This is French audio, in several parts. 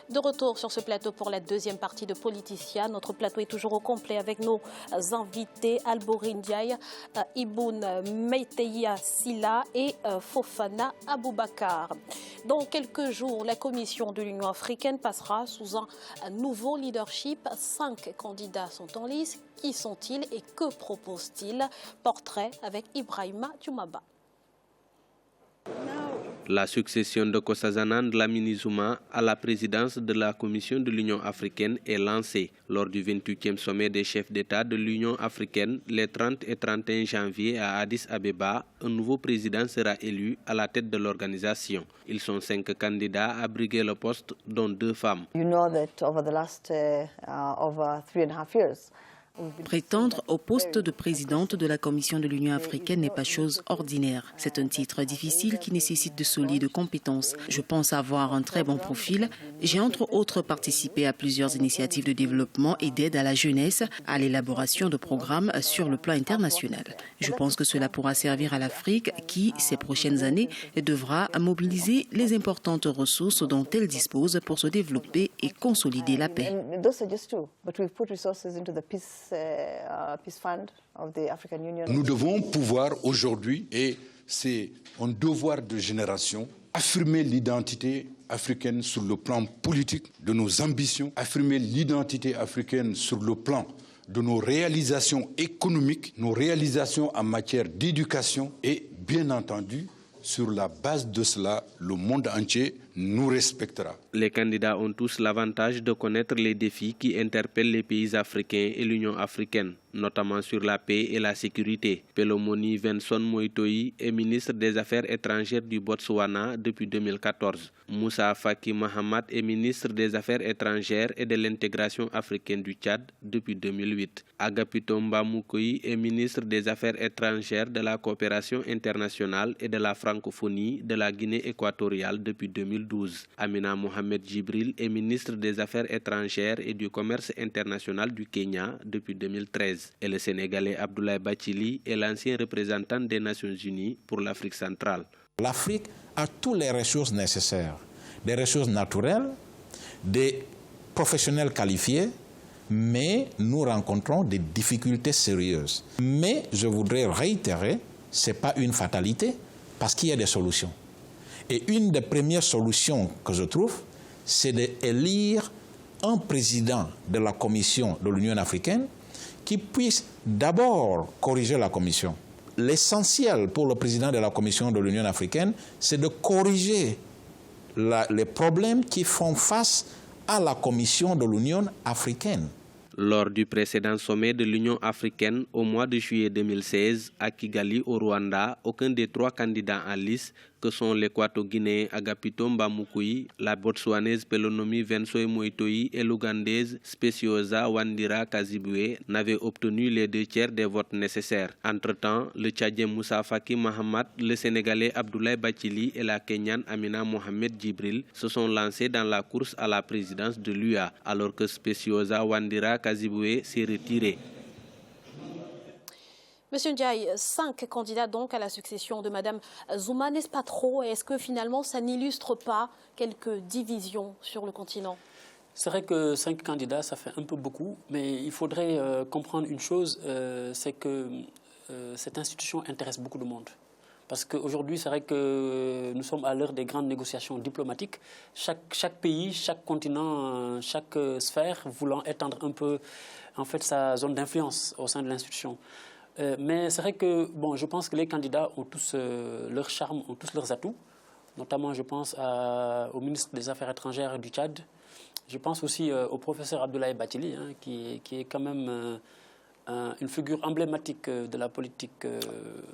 De retour sur ce plateau pour la deuxième partie de Politicien. Notre plateau est toujours au complet avec nos invités Albouri Ndiaye, Iboun Meiteya Silla et Fofana Aboubakar. Dans quelques jours, la Commission de l'Union africaine passera sous un nouveau leadership. 5 candidats sont en lice. Qui sont-ils et que proposent-ils? Portrait avec Ibrahima Djoumaba. La succession de Nkosazana Dlamini Zuma à la présidence de la Commission de l'Union africaine est lancée. Lors du 28e sommet des chefs d'État de l'Union africaine, les 30 et 31 janvier à Addis Abeba, un nouveau président sera élu à la tête de l'organisation. Ils sont 5 candidats à briguer le poste, dont 2 femmes. You know that over the last over 3.5 years, Prétendre au poste de présidente de la Commission de l'Union africaine n'est pas chose ordinaire. C'est un titre difficile qui nécessite de solides compétences. Je pense avoir un très bon profil. J'ai entre autres participé à plusieurs initiatives de développement et d'aide à la jeunesse, à l'élaboration de programmes sur le plan international. Je pense que cela pourra servir à l'Afrique qui, ces prochaines années, devra mobiliser les importantes ressources dont elle dispose pour se développer et consolider la paix. Nous devons pouvoir aujourd'hui, et c'est un devoir de génération, affirmer l'identité africaine sur le plan politique de nos ambitions, affirmer l'identité africaine sur le plan de nos réalisations économiques, nos réalisations en matière d'éducation et, bien entendu, sur la base de cela, le monde entier nous respectera. Les candidats ont tous l'avantage de connaître les défis qui interpellent les pays africains et l'Union africaine, notamment sur la paix et la sécurité. Pelomoni Venson Moïtoï est ministre des Affaires étrangères du Botswana depuis 2014. Moussa Faki Mahamat est ministre des Affaires étrangères et de l'intégration africaine du Tchad depuis 2008. Agapito Mbamukoui est ministre des Affaires étrangères, de la coopération internationale et de la francophonie de la Guinée équatoriale depuis 2012. Amina Mohamed Djibril est ministre des Affaires étrangères et du commerce international du Kenya depuis 2013. Et le Sénégalais Abdoulaye Bathily est l'ancien représentant des Nations Unies pour l'Afrique centrale. L'Afrique a toutes les ressources nécessaires, des ressources naturelles, des professionnels qualifiés, mais nous rencontrons des difficultés sérieuses. Mais je voudrais réitérer, ce n'est pas une fatalité, parce qu'il y a des solutions. Et une des premières solutions que je trouve, c'est d'élire un président de la Commission de l'Union africaine qui puisse d'abord corriger la Commission. L'essentiel pour le président de la Commission de l'Union africaine, c'est de corriger les problèmes qui font face à la Commission de l'Union africaine. Lors du précédent sommet de l'Union africaine au mois de juillet 2016 à Kigali au Rwanda, aucun des 3 candidats en lice, que sont l'équato-guinéen Agapito Mbamukoui, la botswanaise Pelonomi Vensoe Moïtoï et l'ougandaise Speciosa Wandira Kazibwe, n'avaient obtenu les 2 tiers des votes nécessaires. Entre-temps, le Tchadien Moussa Faki Mahamat, le Sénégalais Abdoulaye Bathily et la Kenyane Amina Mohamed Djibril se sont lancés dans la course à la présidence de l'UA, alors que Speciosa Wandira Kazibwe s'est retiré. Monsieur Ndiaye, 5 candidats donc à la succession de Madame Zuma, n'est-ce pas trop? Est-ce que finalement ça n'illustre pas quelques divisions sur le continent? C'est vrai que 5 candidats, ça fait un peu beaucoup, mais il faudrait comprendre une chose, c'est que cette institution intéresse beaucoup de monde. Parce qu'aujourd'hui, c'est vrai que nous sommes à l'heure des grandes négociations diplomatiques. Chaque pays, chaque continent, chaque sphère voulant étendre un peu en fait, sa zone d'influence au sein de l'institution. Mais c'est vrai que bon, je pense que les candidats ont tous leur charme, ont tous leurs atouts. Notamment, je pense au ministre des Affaires étrangères du Tchad. Je pense aussi au professeur Abdoulaye Bathily, hein, qui est quand même une figure emblématique de la politique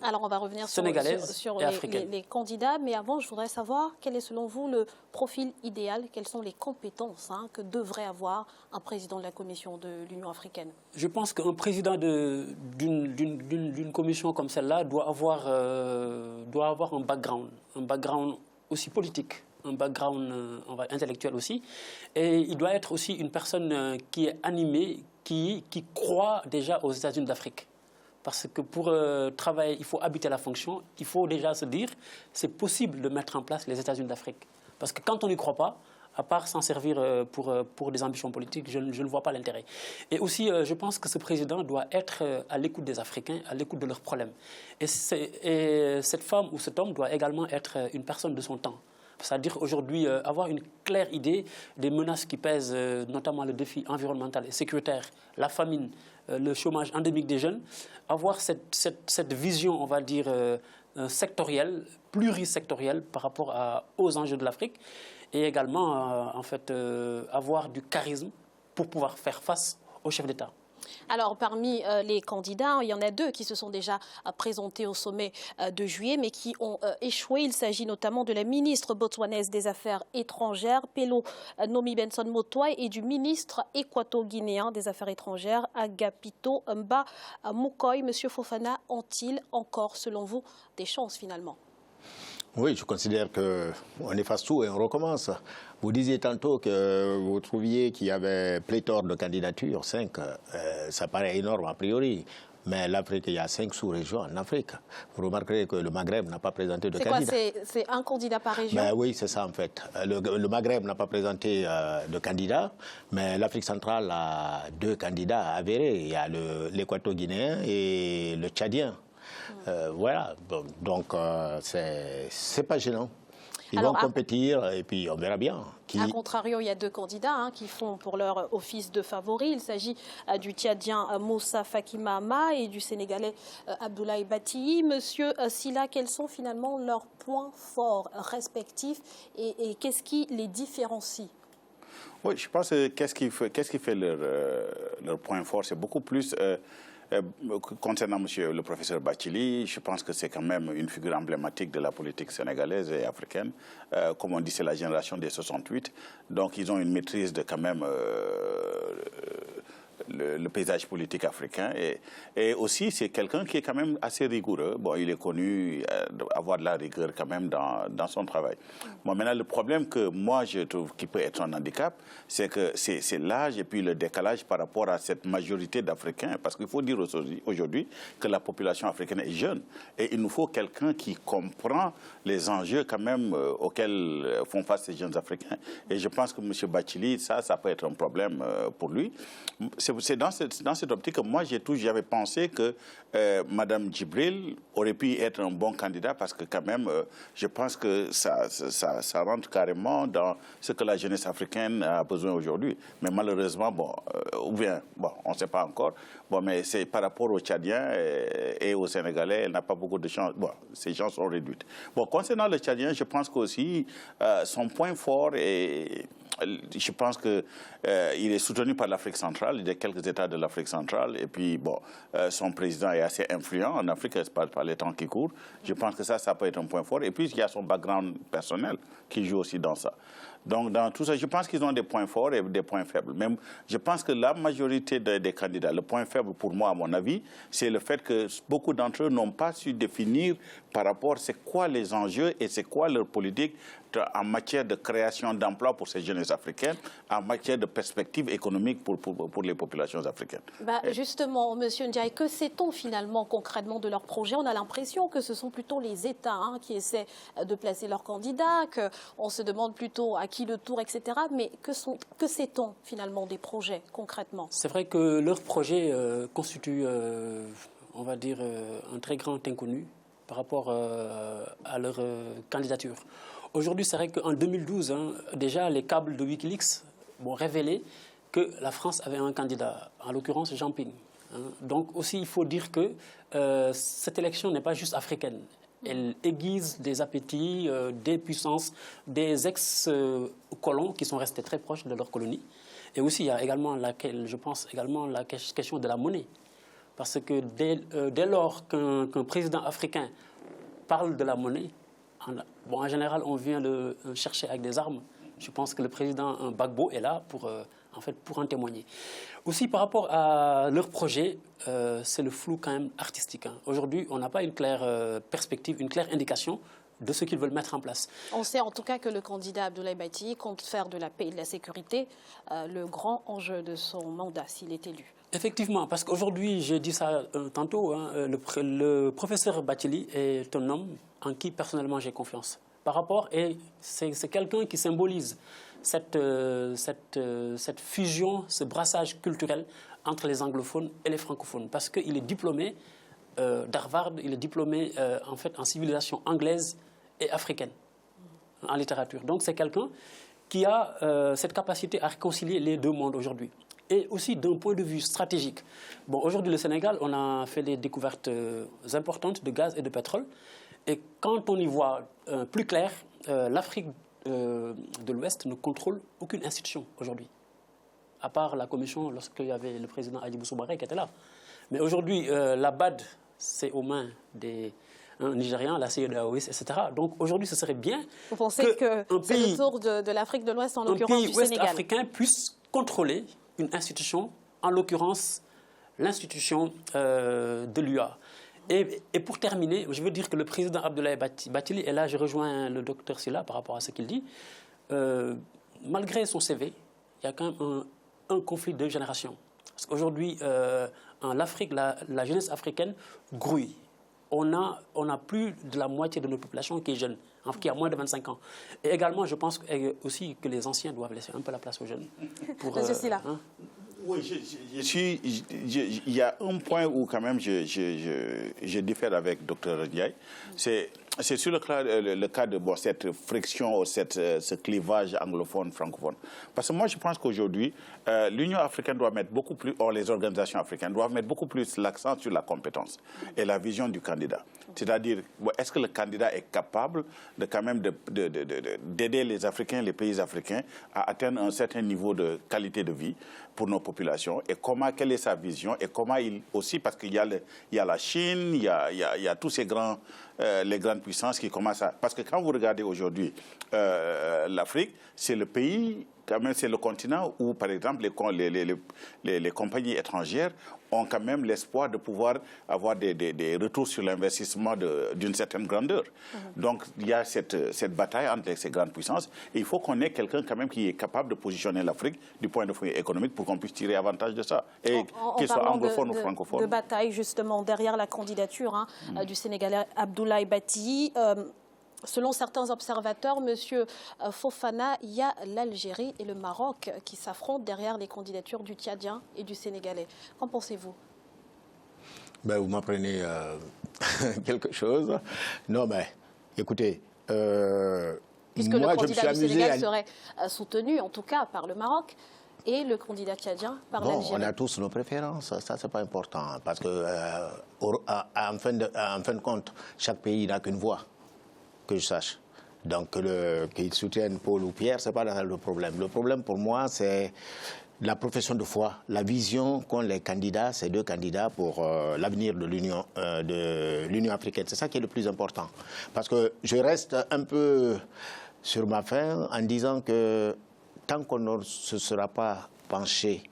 Alors on va revenir sur les candidats, mais avant je voudrais savoir quel est selon vous le profil idéal, quelles sont les compétences que devrait avoir un président de la Commission de l'Union africaine. Je pense qu'un président d'une commission comme celle-là doit avoir un background aussi politique, un background intellectuel aussi, et il doit être aussi une personne qui est animée, qui croit déjà aux États-Unis d'Afrique. Parce que pour travailler, il faut habiter la fonction, il faut déjà se dire c'est possible de mettre en place les États-Unis d'Afrique. Parce que quand on n'y croit pas, à part s'en servir pour des ambitions politiques, je ne vois pas l'intérêt. Et aussi, je pense que ce président doit être à l'écoute des Africains, à l'écoute de leurs problèmes. Et cette femme ou cet homme doit également être une personne de son temps. C'est-à-dire aujourd'hui avoir une claire idée des menaces qui pèsent, notamment le défi environnemental et sécuritaire, la famine, le chômage endémique des jeunes, avoir cette vision, on va dire, sectorielle, plurisectorielle par rapport aux enjeux de l'Afrique, et également, en fait, avoir du charisme pour pouvoir faire face aux chefs d'État. Alors, parmi les candidats, il y en a 2 qui se sont déjà présentés au sommet de juillet, mais qui ont échoué. Il s'agit notamment de la ministre botswanaise des Affaires étrangères, Pello Nomi Benson Motwa, et du ministre équato-guinéen des Affaires étrangères, Agapito Mba Mukoy. Monsieur Fofana, ont-ils encore, selon vous, des chances finalement? Oui, je considère qu'on efface tout et on recommence. Vous disiez tantôt que vous trouviez qu'il y avait pléthore de candidatures, 5. Ça paraît énorme a priori. Mais l'Afrique, il y a 5 sous-régions en Afrique. Vous remarquerez que le Maghreb n'a pas présenté de candidat. C'est un candidat par région? Ben oui, c'est ça en fait. Le Maghreb n'a pas présenté de candidat, mais l'Afrique centrale a 2 candidats avérés. Il y a l'équato-guinéen et le tchadien. Voilà, donc c'est pas gênant. Ils vont compétir et puis on verra bien. A contrario, il y a 2 candidats qui font pour leur office de favoris. Il s'agit du Tchadien Moussa Faki Mahama et du Sénégalais Abdoulaye Bathily. Monsieur Sylla, quels sont finalement leurs points forts respectifs et qu'est-ce qui les différencie? Oui, je pense que qu'est-ce qui fait leur point fort, c'est beaucoup plus... concernant le professeur Bathily, je pense que c'est quand même une figure emblématique de la politique sénégalaise et africaine. Comme on dit, c'est la génération des 68. Donc, ils ont une maîtrise de quand même le paysage politique africain. Et aussi, c'est quelqu'un qui est quand même assez rigoureux. Bon, il est connu avoir de la rigueur quand même dans son travail. Bon, maintenant, le problème que moi, je trouve qui peut être un handicap, c'est que c'est l'âge et puis le décalage par rapport à cette majorité d'Africains. Parce qu'il faut dire aujourd'hui que la population africaine est jeune. Et il nous faut quelqu'un qui comprend les enjeux quand même auxquels font face ces jeunes Africains. Et je pense que M. Bathily, ça peut être un problème pour lui. C'est dans cette optique que moi, j'avais pensé que Mme Djibril aurait pu être un bon candidat parce que quand même, je pense que ça rentre carrément dans ce que la jeunesse africaine a besoin aujourd'hui. Mais malheureusement, on ne sait pas encore. Bon, mais c'est par rapport aux Tchadiens et aux Sénégalais, elle n'a pas beaucoup de chance. Bon, ces chances sont réduites. Bon, concernant le Tchadien, je pense qu'aussi son point fort est... Je pense qu'il est soutenu par l'Afrique centrale, il y a quelques États de l'Afrique centrale, et puis bon, son président est assez influent en Afrique par les temps qui courent. Je pense que ça peut être un point fort. Et puis il y a son background personnel qui joue aussi dans ça. Donc dans tout ça, je pense qu'ils ont des points forts et des points faibles. Même, je pense que la majorité des candidats, le point faible pour moi, à mon avis, c'est le fait que beaucoup d'entre eux n'ont pas su définir par rapport à c'est quoi les enjeux et c'est quoi leur politique en matière de création d'emplois pour ces jeunes africaines, en matière de perspectives économiques pour les populations africaines. Justement, M. Ndiaye, que sait-on finalement concrètement de leur projet? On a l'impression que ce sont plutôt les États qui essaient de placer leurs candidats, qu'on se demande plutôt à qui le tour, etc. Mais que sait-on finalement des projets concrètement? C'est vrai que leur projet constitue, on va dire, un très grand inconnu par rapport à leur candidature. Aujourd'hui, c'est vrai qu'en 2012, déjà, les câbles de Wikileaks ont révélé que la France avait un candidat, en l'occurrence Jean Ping. Donc aussi, il faut dire que cette élection n'est pas juste africaine. Elle aiguise des appétits, des puissances, des ex-colons qui sont restés très proches de leur colonie. Et aussi, il y a également, je pense également, la question de la monnaie. Parce que dès lors qu'un président africain parle de la monnaie, en général, on vient le chercher avec des armes. Je pense que le président Gbagbo est là pour en témoigner. Aussi, par rapport à leur projet, c'est le flou quand même artistique. Aujourd'hui, on n'a pas une claire perspective, une claire indication de ce qu'ils veulent mettre en place. On sait en tout cas que le candidat Abdoulaye Bathily compte faire de la paix et de la sécurité le grand enjeu de son mandat s'il est élu. Effectivement, parce qu'aujourd'hui, j'ai dit ça tantôt, le professeur Bathily est un homme en qui personnellement j'ai confiance. Par rapport, et c'est quelqu'un qui symbolise cette fusion, ce brassage culturel entre les anglophones et les francophones. Parce qu'il est diplômé d'Harvard, il est diplômé en fait en civilisation anglaise et africaine, en littérature. Donc c'est quelqu'un qui a cette capacité à réconcilier les deux mondes aujourd'hui. Et aussi d'un point de vue stratégique. Bon, aujourd'hui, le Sénégal, on a fait des découvertes importantes de gaz et de pétrole. Et quand on y voit plus clair, l'Afrique de l'Ouest ne contrôle aucune institution aujourd'hui, à part la commission lorsqu'il y avait le président Hadjibou Soumaré qui était là. Mais aujourd'hui, la BAD, c'est aux mains des Nigérians, la CEDEAO, etc. Donc aujourd'hui, ce serait bien Vous pensez que c'est le tour de l'Afrique de l'Ouest, en l'occurrence du Sénégal. Un pays ouest-africain puisse contrôler une institution, en l'occurrence l'institution de l'UA. Et pour terminer, je veux dire que le président Abdoulaye Bathily, et là je rejoins le docteur Sylla par rapport à ce qu'il dit, malgré son CV, il y a quand même un conflit de génération. Parce qu'aujourd'hui, en Afrique, la jeunesse africaine grouille. On a plus de la moitié de notre population qui est jeune, qui a moins de 25 ans. Et également, je pense aussi que les anciens doivent laisser un peu la place aux jeunes. Monsieur Sylla. Oui, il y a un point où quand même je diffère avec Dr Ndiaye. C'est sur le cas de cette friction ou ce clivage anglophone-francophone. Parce que moi, je pense qu'aujourd'hui, l'Union africaine doit mettre beaucoup plus, or les organisations africaines doivent mettre beaucoup plus l'accent sur la compétence et la vision du candidat. C'est-à-dire, est-ce que le candidat est capable de quand même d'aider les Africains, les pays africains à atteindre un certain niveau de qualité de vie pour nos populations, et quelle est sa vision, et comment il aussi, parce qu'il y a la Chine, il y a tous ces les grandes puissances qui commencent à... Parce que quand vous regardez aujourd'hui l'Afrique, c'est le pays, quand même, c'est le continent où, par exemple, les compagnies étrangères ont quand même l'espoir de pouvoir avoir des retours sur l'investissement d'une certaine grandeur. Donc, il y a cette bataille entre ces grandes puissances. Et il faut qu'on ait quelqu'un quand même qui est capable de positionner l'Afrique du point de vue économique pour qu'on puisse tirer avantage de ça. Et qu'il soit anglophone ou francophone. De bataille, justement, derrière la candidature du Sénégalais Abdoulaye Bathily. Selon certains observateurs, M. Fofana, il y a l'Algérie et le Maroc qui s'affrontent derrière les candidatures du Tchadien et du Sénégalais. Qu'en pensez-vous? Vous m'apprenez quelque chose. Non, mais écoutez... Puisque le candidat du Sénégal serait soutenu, en tout cas, par le Maroc, et le candidat tchadien par l'Algérie. On a tous nos préférences, ça c'est pas important, parce que en fin de compte, chaque pays n'a qu'une voix, que je sache. Donc qu'ils soutiennent Paul ou Pierre, c'est pas le problème. Le problème pour moi, c'est la profession de foi, la vision qu'ont les candidats, ces deux candidats, pour l'avenir de l'Union africaine. C'est ça qui est le plus important. Parce que je reste un peu sur ma faim en disant que tant qu'on ne se sera pas penché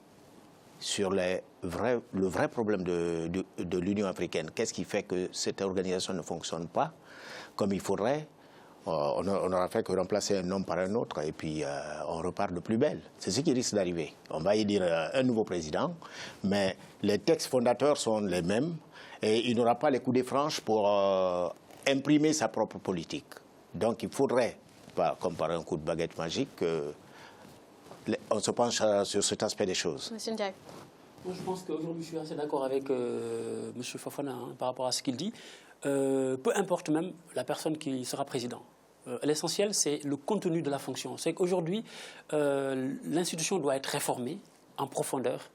sur le vrai problème de l'Union africaine, qu'est-ce qui fait que cette organisation ne fonctionne pas comme il faudrait, on n'aura fait que remplacer un homme par un autre et puis on repart de plus belle. C'est ce qui risque d'arriver. On va y dire un nouveau président, mais les textes fondateurs sont les mêmes et il n'aura pas les coups de franche pour imprimer sa propre politique. Donc il faudrait, comme par un coup de baguette magique, on se penche sur cet aspect des choses. Monsieur Ndiaye. Moi, je pense qu'aujourd'hui, je suis assez d'accord avec M. Fofana par rapport à ce qu'il dit. Peu importe même la personne qui sera président. L'essentiel, c'est le contenu de la fonction. C'est qu'aujourd'hui, l'institution doit être réformée en profondeur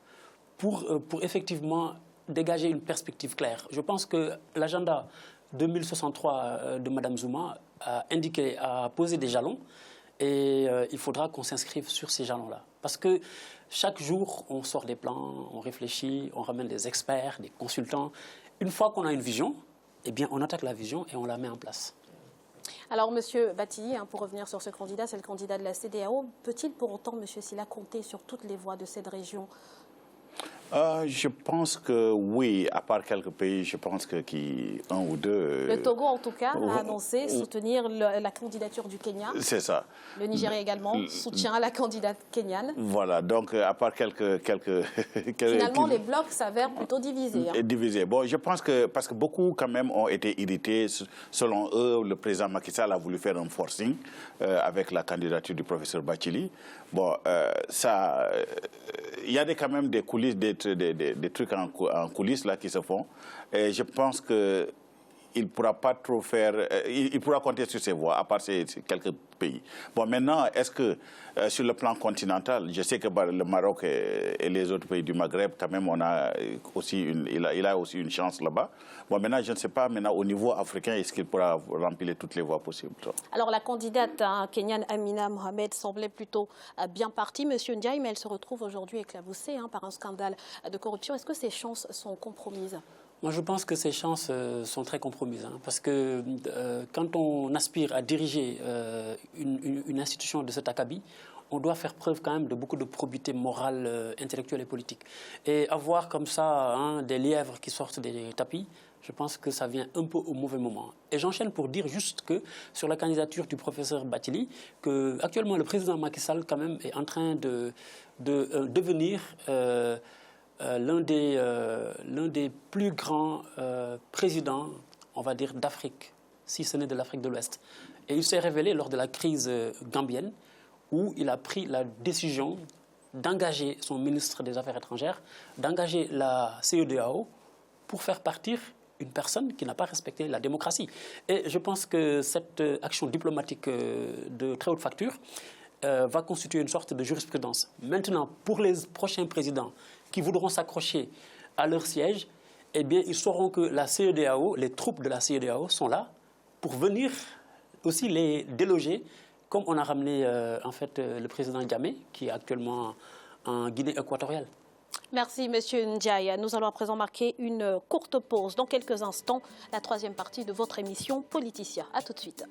pour effectivement dégager une perspective claire. Je pense que l'agenda 2063 de Mme Zouma a posé des jalons et il faudra qu'on s'inscrive sur ces jalons-là. Parce que chaque jour, on sort des plans, on réfléchit, on ramène des experts, des consultants. Une fois qu'on a une vision, eh bien, on attaque la vision et on la met en place. Alors, M. Bathily, pour revenir sur ce candidat, c'est le candidat de la CEDEAO. Peut-il pour autant, M. Sylla, compter sur toutes les voix de cette région? Je pense que oui, à part quelques pays, je pense que un ou deux... Le Togo, en tout cas, a annoncé soutenir la candidature du Kenya. C'est ça. Le Nigeria également soutient la candidate kenyane. Voilà, donc à part quelques Finalement, les blocs s'avèrent plutôt divisés. Hein. Divisés. Bon, je pense que, parce que beaucoup quand même ont été irrités, selon eux, le président Macky Sall a voulu faire un forcing avec la candidature du professeur Bathily. Bon, ça... Il y a quand même des coulisses, des trucs en coulisses là qui se font. Et je pense que il ne pourra pas trop faire... il pourra compter sur ses voix, à part ces quelques pays. Bon, maintenant, est-ce que sur le plan continental, je sais que le Maroc et les autres pays du Maghreb, quand même, il a aussi une chance là-bas. Bon, maintenant, je ne sais pas, maintenant, au niveau africain, est-ce qu'il pourra remplir toutes les voies possibles? Alors, la candidate kenyane Amina Mohamed semblait plutôt bien partie, Monsieur Ndiaye, mais elle se retrouve aujourd'hui éclaboussée par un scandale de corruption. Est-ce que ses chances sont compromises? Moi, je pense que ces chances sont très compromises, parce que quand on aspire à diriger une institution de cet acabit, on doit faire preuve quand même de beaucoup de probité morale, intellectuelle et politique. Et avoir comme ça des lièvres qui sortent des tapis, je pense que ça vient un peu au mauvais moment. Et j'enchaîne pour dire juste que sur la candidature du professeur Bathily, actuellement le président Macky Sall quand même est en train de devenir... l'un des plus grands présidents, on va dire, d'Afrique, si ce n'est de l'Afrique de l'Ouest. Et il s'est révélé lors de la crise gambienne, où il a pris la décision d'engager son ministre des Affaires étrangères, d'engager la CEDEAO pour faire partir une personne qui n'a pas respecté la démocratie. Et je pense que cette action diplomatique de très haute facture va constituer une sorte de jurisprudence. Maintenant, pour les prochains présidents qui voudront s'accrocher à leur siège, eh bien, ils sauront que la CEDEAO, les troupes de la CEDEAO sont là pour venir aussi les déloger, comme on a ramené en fait le président Jammeh, qui est actuellement en Guinée équatoriale. Merci, Monsieur Ndiaye. Nous allons à présent marquer une courte pause. Dans quelques instants, la troisième partie de votre émission Politicien. À tout de suite.